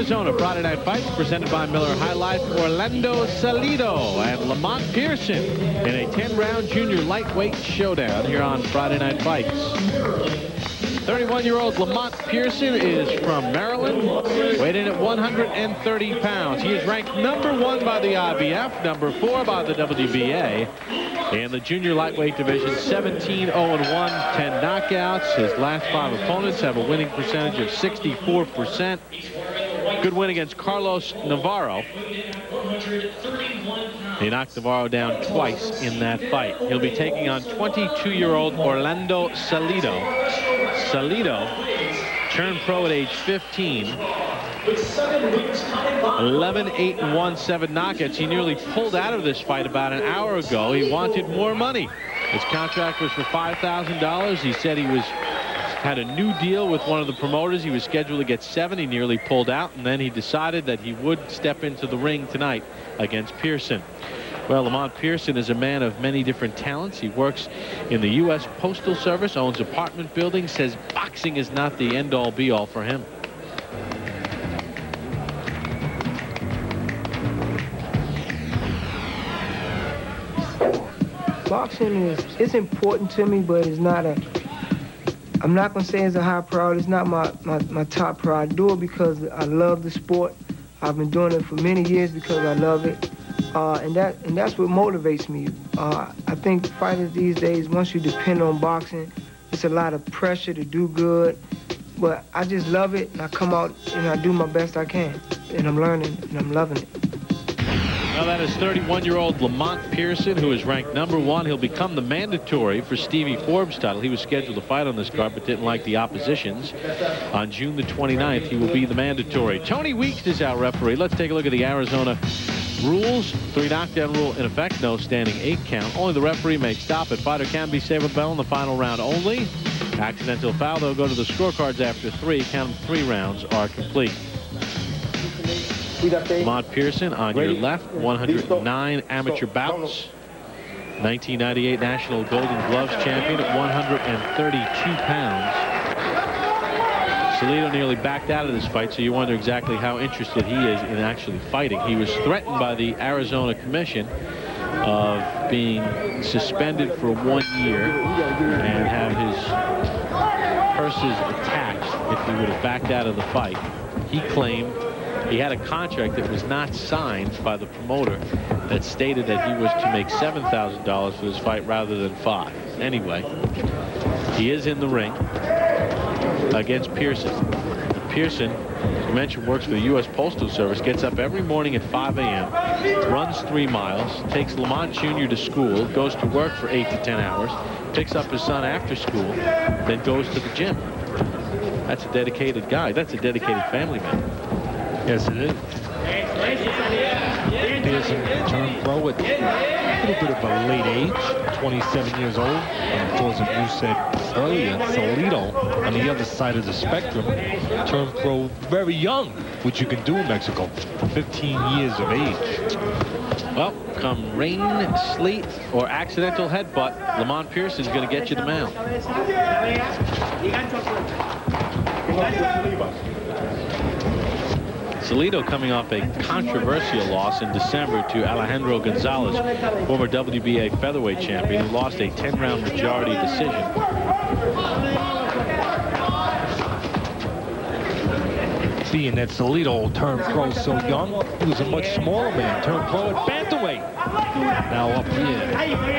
Arizona Friday Night Fights presented by Miller High Life. Orlando Salido and Lamont Pearson in a 10-round junior lightweight showdown here on Friday Night Fights. 31-year-old Lamont Pearson is from Maryland, weighed in at 130 pounds. He is ranked #1 by the IBF, #4 by the WBA. In the junior lightweight division, 17-0-1, 10 knockouts. His last 5 opponents have a winning percentage of 64%. Good win against Carlos Navarro. He knocked Navarro down twice in that fight. He'll be taking on 22-year-old Orlando Salido. Salido turned pro at age 15. 11-8-1, 7 knockouts. He nearly pulled out of this fight about an hour ago. He wanted more money. His contract was for $5,000. He said he had a new deal with one of the promoters. He was scheduled to get 7. He nearly pulled out, and then he decided that he would step into the ring tonight against Pearson. Well, Lamont Pearson is a man of many different talents. He works in the U.S. Postal Service, owns apartment buildings, says boxing is not the end-all be-all for him. Boxing it's important to me, but it's not I'm not going to say it's a high priority. It's not my top priority. I do it because I love the sport. I've been doing it for many years because I love it. And that's what motivates me. I think fighters these days, once you depend on boxing, it's a lot of pressure to do good. But I just love it, and I come out and I do my best I can. And I'm learning, and I'm loving it. Now that is 31-year-old Lamont Pearson, who is ranked #1. He'll become the mandatory for Stevie Forbes' title. He was scheduled to fight on this card, but didn't like the oppositions. On June the 29th, he will be the mandatory. Tony Weeks is our referee. Let's take a look at the Arizona rules. 3 knockdown rule in effect. No standing 8 count. Only the referee may stop it. Fighter can be saved with bell in the final round only. Accidental foul, they'll go to the scorecards after 3. Count 3 rounds are complete. Lamont Pearson on your left, 109 amateur bouts. 1998 National Golden Gloves champion at 132 pounds. Salido nearly backed out of this fight, so you wonder exactly how interested he is in actually fighting. He was threatened by the Arizona Commission of being suspended for 1 year and have his purses attached if he would have backed out of the fight. He claimed he had a contract that was not signed by the promoter that stated that he was to make $7,000 for this fight rather than $5,000. Anyway, he is in the ring against Pearson. Pearson, as you mentioned, works for the U.S. Postal Service, gets up every morning at 5 a.m., runs 3 miles, takes Lamont Jr. to school, goes to work for 8 to 10 hours, picks up his son after school, then goes to the gym. That's a dedicated guy. That's a dedicated family man. Yes, it is. Pearson turned pro at a little bit of a late age, 27 years old. And of course, as you said earlier, Salido, on the other side of the spectrum, turned pro very young, which you can do in Mexico, 15 years of age. Well, come rain, sleet, or accidental headbutt, Lamont Pearson's going to get you the mount. Salido coming off a controversial loss in December to Alejandro Gonzalez, former WBA featherweight champion, who lost a 10-round majority decision. Being that Salido turned pro so young, he was a much smaller man, turned pro at bantamweight. Now up here,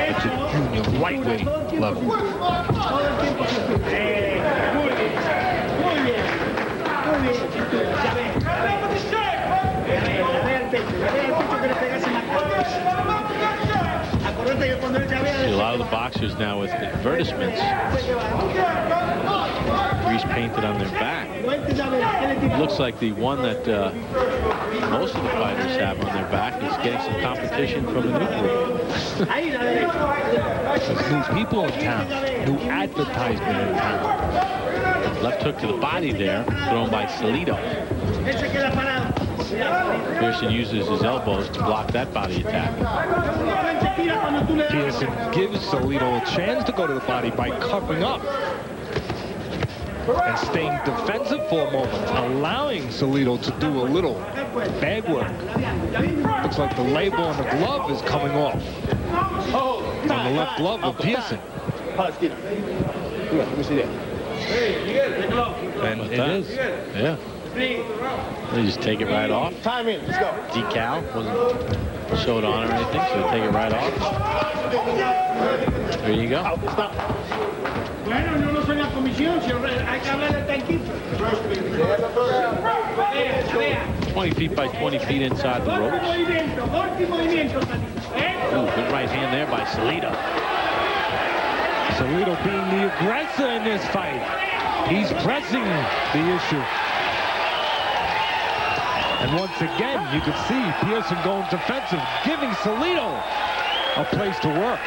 it's a junior lightweight level. See a lot of the boxers now with advertisements, grease painted on their back. It looks like the one that most of the fighters have on their back is getting some competition from the new group. There's new people in town, new advertisement in town. Left hook to the body there, thrown by Salido. Pearson uses his elbows to block that body attack. Pearson gives Salido a chance to go to the body by covering up. and staying defensive for a moment, allowing Salido to do a little bag work. Looks like the label on the glove is coming off. On the left glove of Pearson. And it is. Yeah. They just take it right off. Time in. Let's go. Decal wasn't sewed on or anything, so they take it right off. There you go. Stop. 20 feet by 20 feet inside the ropes. Ooh, good right hand there by Salido. Salido being the aggressor in this fight. He's pressing the issue. And once again, you can see Pearson going defensive, giving Salido a place to work.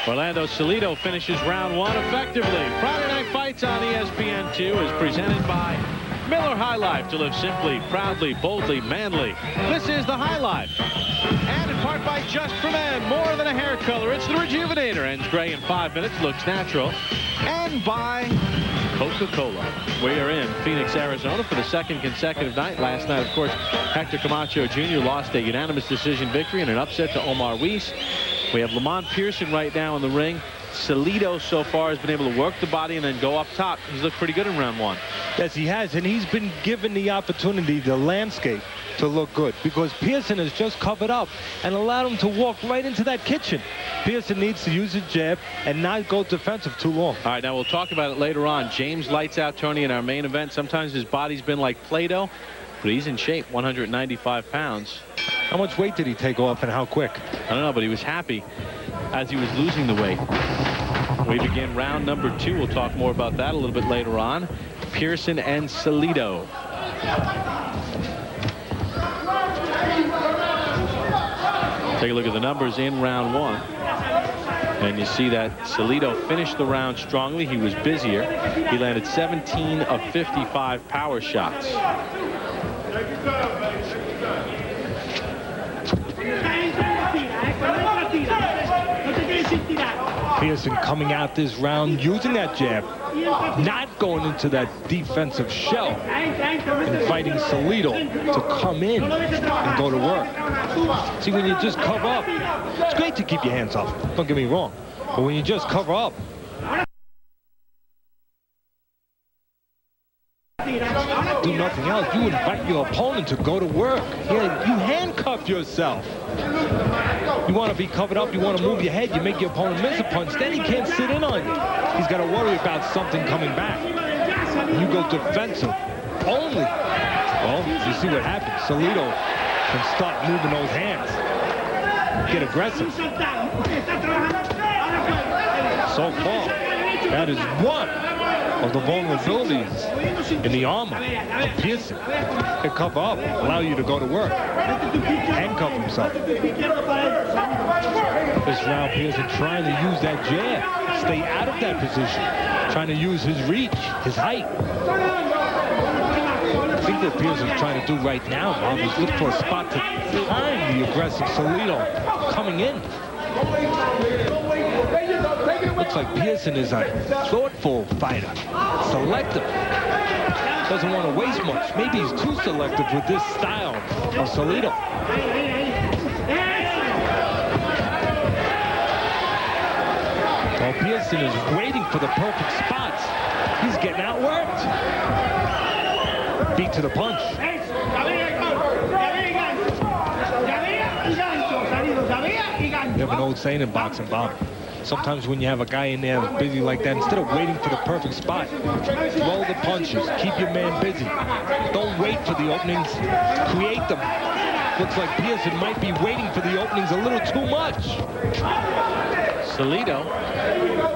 Orlando Salido finishes round 1 effectively. Friday Night Fights on ESPN2 is presented by Miller High Life. To live simply, proudly, boldly, manly. This is the High Life. And in part by Just for Men, more than a hair color. It's the Rejuvenator. Ends gray in 5 minutes, looks natural. And by Coca-Cola. We are in Phoenix, Arizona for the 2nd consecutive night. Last night, of course, Hector Camacho Jr. lost a unanimous decision victory in an upset to Omar Weiss. We have Lamont Pearson right now in the ring. Salido so far has been able to work the body and then go up top. He's looked pretty good in round 1. Yes, he has, and he's been given the opportunity, the landscape, to look good, because Pearson has just covered up and allowed him to walk right into that kitchen. Pearson needs to use his jab and not go defensive too long. All right, now we'll talk about it later on. James Lights Out Tony in our main event. Sometimes his body's been like Play-Doh, but he's in shape, 195 pounds. How much weight did he take off and how quick? I don't know, but he was happy as he was losing the weight. We begin round number 2. We'll talk more about that a little bit later on. Pearson and Salido. Take a look at the numbers in round 1. And you see that Salido finished the round strongly. He was busier. He landed 17 of 55 power shots. Pearson coming out this round using that jab, not going into that defensive shell, inviting Salido to come in and go to work. See, when you just cover up, it's great to keep your hands off, don't get me wrong, but when you just cover up, do nothing else, you invite your opponent to go to work. Yeah, you handcuff yourself. You want to be covered up, you want to move your head, you make your opponent miss a punch, then he can't sit in on you. He's got to worry about something coming back. You go defensive only. Well, you see what happens. Salido can start moving those hands. Get aggressive. So far, that is one of the vulnerabilities in the armor of Pearson. They cover up, allow you to go to work, handcuff himself. This round, Pearson trying to use that jab, stay out of that position, trying to use his reach, his height. I think what Pearson's trying to do right now, Bob, is look for a spot to time the aggressive Salido coming in. Looks like Pearson is a thoughtful fighter, selective. Doesn't want to waste much. Maybe he's too selective with this style of Salido. While Pearson is waiting for the perfect spots, he's getting outworked. Beat to the punch. We have an old saying in boxing, Bob. Sometimes when you have a guy in there busy like that, instead of waiting for the perfect spot, roll the punches, keep your man busy. Don't wait for the openings, create them. Looks like Pearson might be waiting for the openings a little too much. Salido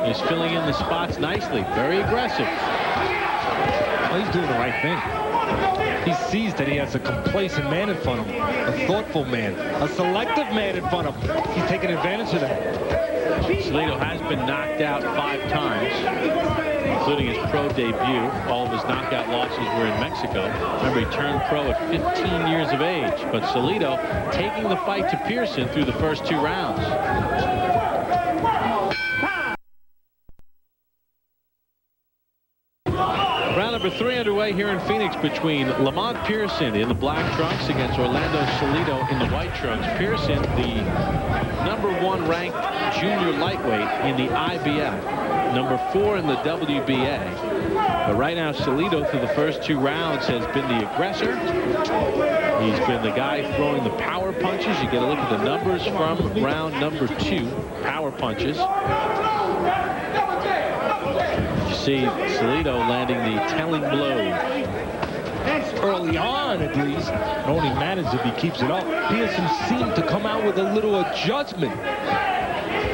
is filling in the spots nicely, very aggressive. Well, he's doing the right thing. He sees that he has a complacent man in front of him, a thoughtful man, a selective man in front of him. He's taking advantage of that. Salido has been knocked out 5 times, including his pro debut. All of his knockout losses were in Mexico. Remember, he turned pro at 15 years of age. But Salido taking the fight to Pearson through the first 2 rounds. play here in Phoenix between Lamont Pearson in the black trunks against Orlando Salido in the white trunks. Pearson, the #1 ranked junior lightweight in the IBF, #4 in the WBA. But right now, Salido, through the first 2 rounds, has been the aggressor. He's been the guy throwing the power punches. You get a look at the numbers from round #2, power punches. You see Salido landing the telling blow. Early on, at least. It only matters if he keeps it up. Pearson seemed to come out with a little adjustment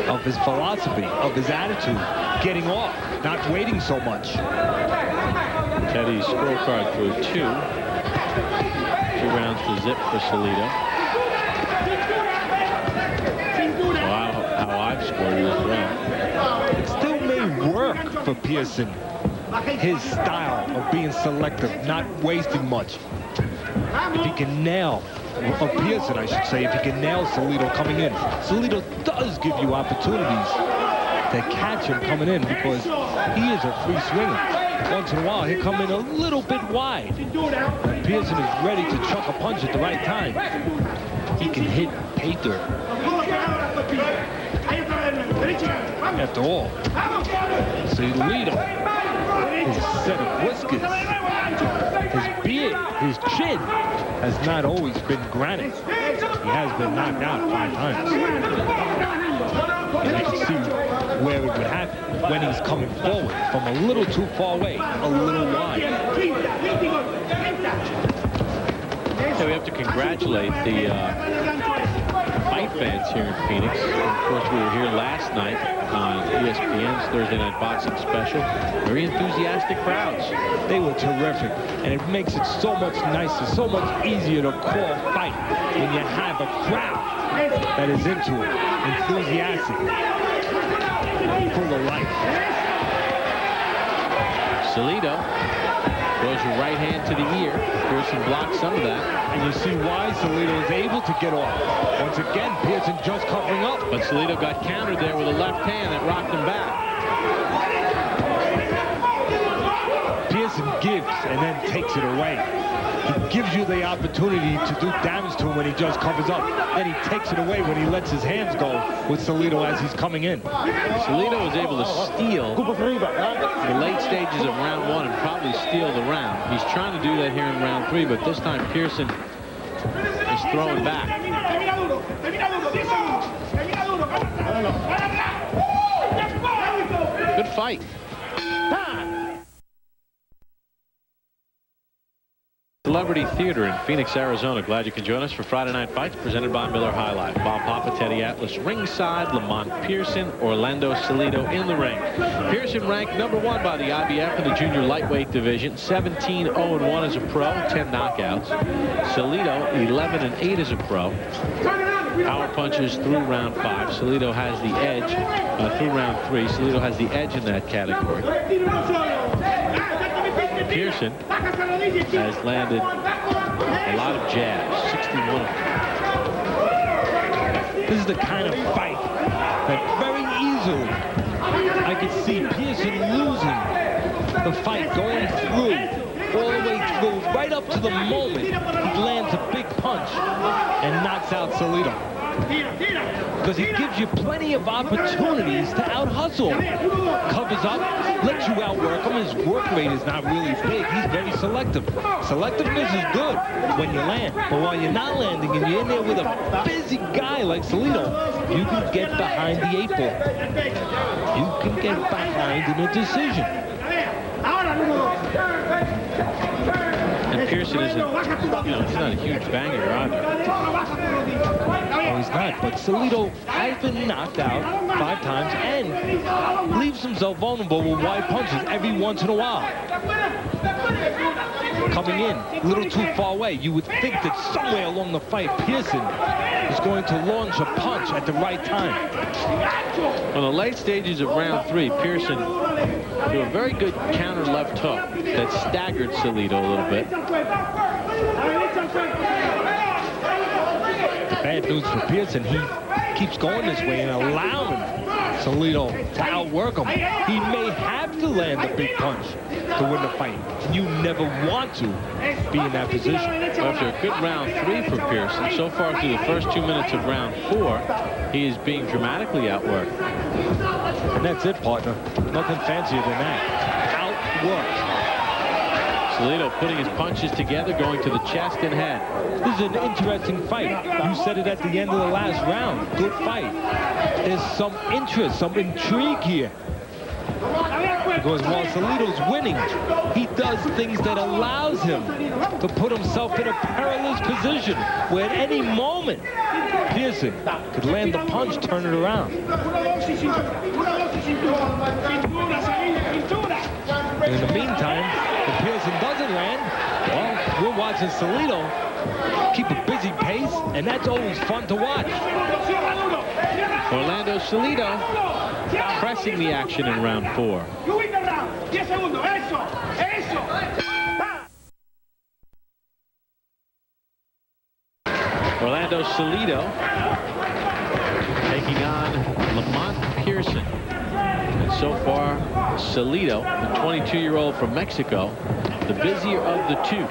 of his philosophy, of his attitude, getting off, not waiting so much. Teddy's scorecard for 2 rounds to zip for Salido. How I've scored it as well. It still may work for Pearson. His style of being selective, not wasting much. If he can nail, or Pearson, I should say, if he can nail Salido coming in. Salido does give you opportunities to catch him coming in because he is a free swinger. Once in a while, he'll come in a little bit wide. Pearson is ready to chuck a punch at the right time. He can hit pay dirt. After all, Salido, his set of whiskers, his beard, his chin has not always been granite. He has been knocked out 5 times. And you can see where it would happen when he's coming forward from a little too far away, a little wide. So we have to congratulate the fight fans here in Phoenix. Of course, we were here last night on ESPN's Thursday Night Boxing Special. Very enthusiastic crowds. They were terrific, and it makes it so much nicer, so much easier to call a fight when you have a crowd that is into it, enthusiastic, full of life. Salido throws your right hand to the ear. Pearson blocks some of that. And you see why Salido is able to get off. Once again, Pearson just covering up. But Salido got countered there with a left hand that rocked him back. Pearson gives and then takes it away. He gives you the opportunity to do damage to him when he just covers up. Then he takes it away when he lets his hands go with Salido as he's coming in. Salido was able to steal the late stages of round 1 and probably steal the round. He's trying to do that here in round 3, but this time Pearson is throwing back. Good fight. Celebrity Theater in Phoenix, Arizona. Glad you can join us for Friday Night Fights presented by Miller High Life. Bob Papa, Teddy Atlas ringside. Lamont Pearson, Orlando Salido in the ring. Pearson ranked #1 by the IBF in the junior lightweight division. 17-0-1 as a pro, 10 knockouts. Salido 11-8 as a pro. Power punches through round 5. Salido has the edge through round 3. Salido has the edge in that category. Pearson has landed a lot of jabs, 61 of them. This is the kind of fight that very easily I could see Pearson losing the fight, going through, all the way through, right up to the moment he lands a big punch and knocks out Salido. Because he gives you plenty of opportunities to out-hustle him. Covers up, lets you outwork him. His work rate is not really big. He's very selective. Selectiveness is good when you land. But while you're not landing and you're in there with a busy guy like Salido, you can get behind the 8 ball. You can get behind in a decision. And Pearson isn't, he's not a huge banger either. No, he's not, but Salido has been knocked out 5 times and leaves himself vulnerable with wide punches every once in a while. Coming in a little too far away, you would think that somewhere along the fight, Pearson is going to launch a punch at the right time. On the late stages of round 3, Pearson threw a very good counter left hook that staggered Salido a little bit. Bad news for Pearson. He keeps going this way and allowing Salido to outwork him. He may have to land a big punch to win the fight. You never want to be in that position. After a good round 3 for Pearson, so far through the first 2 minutes of round 4, he is being dramatically outworked. And that's it, partner. Nothing fancier than that. Outworked. Salido putting his punches together, going to the chest and head. This is an interesting fight. You said it at the end of the last round. Good fight. There's some interest, some intrigue here. Because while Salido's winning, he does things that allows him to put himself in a perilous position where at any moment Pearson could land the punch, turn it around. And in the meantime, if Pearson doesn't land, well, we're watching Salido keep a busy pace, and that's always fun to watch. Orlando Salido pressing the action in round 4. Orlando Salido taking on Lamont Pearson. And so far, Salido, the 22-year-old from Mexico, the busier of the two.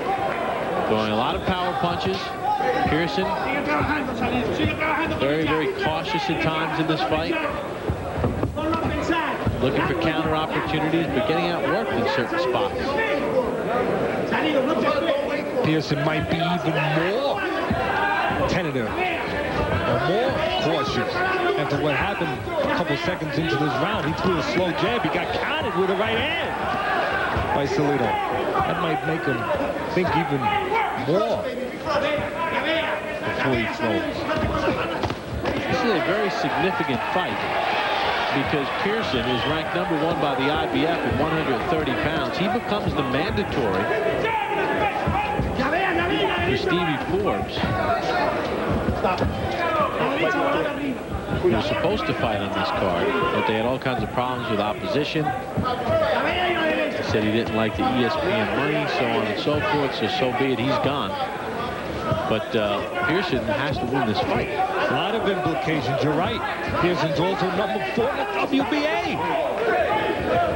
Throwing a lot of power punches. Pearson, very, very cautious at times in this fight. Looking for counter opportunities, but getting outworked in certain spots. Pearson might be even more tentative or more cautious after what happened a couple seconds into this round. He threw a slow jab. He got countered with a right hand by Salido. That might make him think even more before he throws. This is a very significant fight because Pearson is ranked #1 by the IBF at 130 pounds. He becomes the mandatory for Stevie Forbes. He was supposed to fight on this card, but they had all kinds of problems with opposition. He said he didn't like the ESPN money, so on and so forth, so be it, he's gone. But Pearson has to win this fight. A lot of implications, you're right. Pearson's also #4 in the WBA.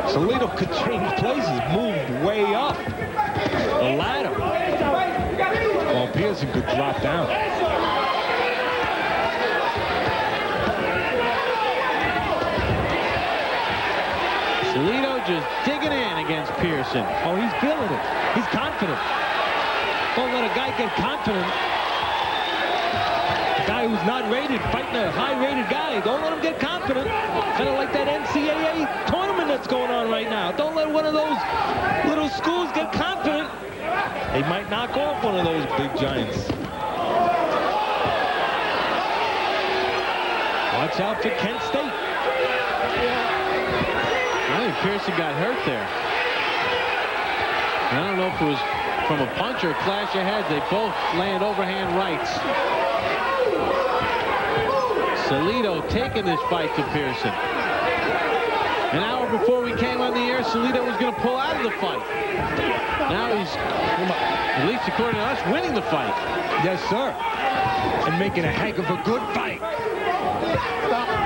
Salido could change places, move way up the ladder, while Pearson could drop down. Salido just digging in against Pearson. Oh, he's feeling it. He's confident. Don't let a guy get confident. A guy who's not rated, fighting a high-rated guy. Don't let him get confident. Kind of like that NCAA tournament that's going on right now. Don't let one of those little schools get confident. They might knock off one of those big giants. Watch out for Kent State. I think Pearson got hurt there. I don't know if it was from a punch or a clash of heads. They both land overhand rights. Salido taking this fight to Pearson. An hour before we came on the air, Salido was going to pull out of the fight. Now he's, at least according to us, winning the fight. Yes, sir. And making a heck of a good fight.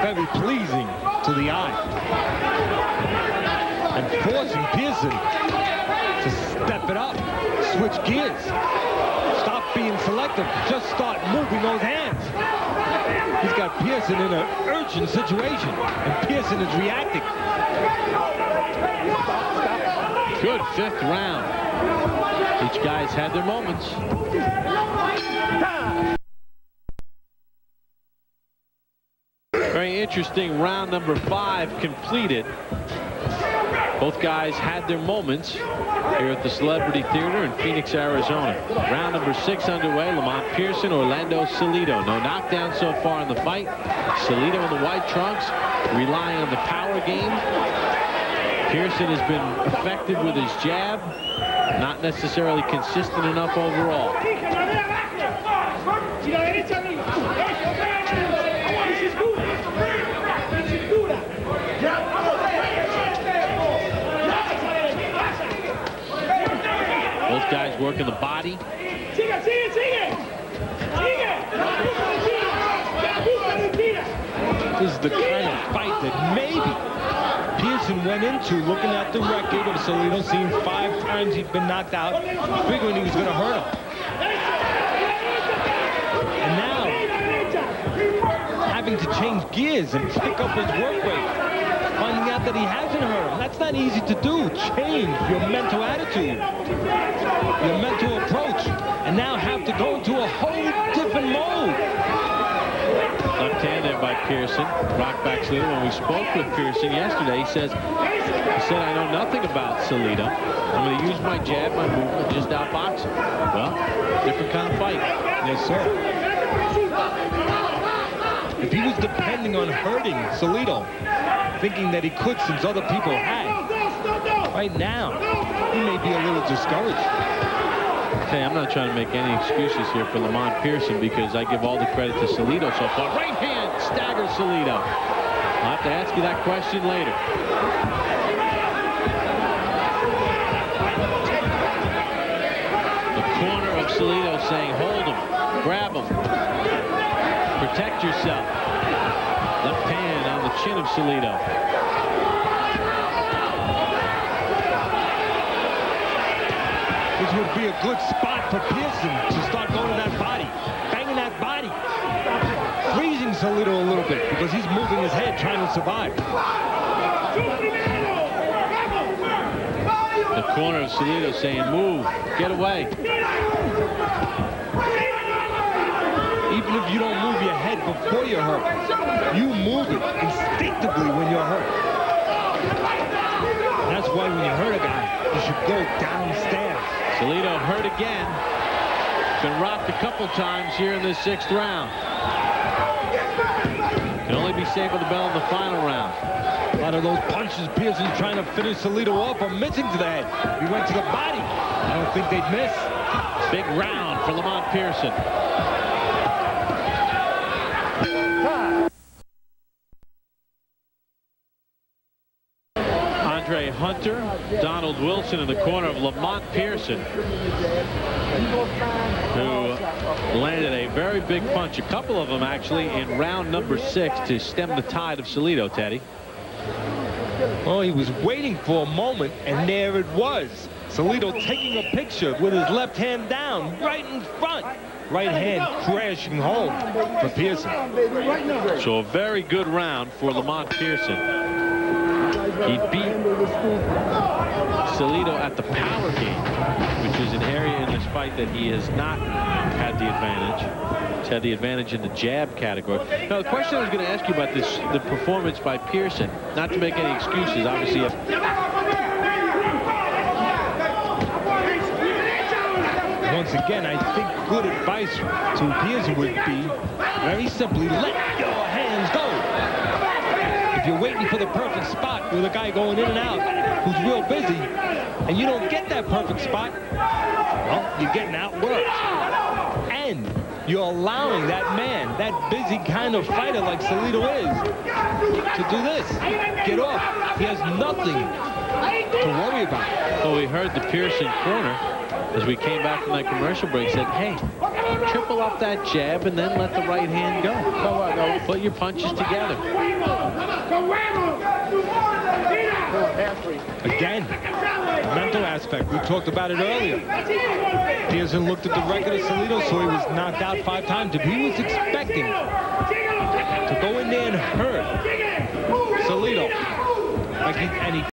Very pleasing to the eye. And forcing Pearson to step it up, switch gears, stop being selective, just start moving those hands. He's got Pearson in an urgent situation, and Pearson is reacting. Good 5th round. Each guy's had their moments. Very interesting round number 5 completed. Both guys had their moments here at the Celebrity Theater in Phoenix, Arizona. Round number 6 underway. Lamont Pearson, Orlando Salido. No knockdown so far in the fight. Salido in the white trunks, relying on the power game. Pearson has been effective with his jab, not necessarily consistent enough overall. Both guys working the body. This is the kind of fight that maybe Pearson went into looking at the record of Salido, seeing 5 times he'd been knocked out, figuring he was going to hurt him. And now, having to change gears and pick up his work rate, finding out that he hasn't hurt him. That's not easy to do. Change your mental attitude, your mental approach, and now have to go into a whole different mode. Left hand there by Pearson. Rock back Salido. When we spoke with Pearson yesterday, he said, I know nothing about Salido. I'm going to use my jab, my movement, just outbox him. Well, different kind of fight. Yes, sir. If he was depending on hurting Salido, thinking that he could since other people had, right now, he may be a little discouraged. Hey, I'm not trying to make any excuses here for Lamont Pearson because I give all the credit to Salido so far. Right hand staggers Salido. I'll have to ask you that question later. The corner of Salido saying, hold him, grab him, protect yourself. Left hand on the chin of Salido. This would be a good spot for Pearson to start going to that body, banging that body, freezing Salido a little bit because he's moving his head trying to survive. The corner of Salido saying, move, get away. Even if you don't move your head before you're hurt, you move it instinctively when you're hurt. That's why when you hurt a guy, you should go downstairs. Salido hurt again. Been rocked a couple times here in this 6th round. Can only be saved with the bell in the final round. A lot of those punches Pearson's trying to finish Salido off are missing to the head. He went to the body. I don't think they'd miss. Big round for Lamont Pearson. Andre Hunter, Donald Wilson in the corner of Lamont Pearson, who landed a very big punch, a couple of them actually in round number 6 to stem the tide of Salido, Teddy. Well, he was waiting for a moment, and there it was. Salido taking a picture with his left hand down right in front. Right hand crashing home for Pearson. So a very good round for Lamont Pearson. He beat Salido at the power game, which is an area in this fight that he has not had the advantage. He's had the advantage in the jab category. Now, the question I was going to ask you about this, the performance by Pearson, not to make any excuses, obviously. Once again, I think good advice to Pearson would be very simply, let your hands go. If you're waiting for the perfect spot with a guy going in and out who's real busy, and you don't get that perfect spot, well, you're getting outworked. And you're allowing that man, that busy kind of fighter like Salido is, to do this. Get off. He has nothing to worry about. Well, we heard the Pearson corner as we came back from that commercial break said, hey, triple up that jab and then let the right hand go. Put your punches together. Again, mental aspect. We talked about it earlier. Pearson looked at the record of Salido, so he was knocked out 5 times. If he was expecting to go in there and hurt Salido, and he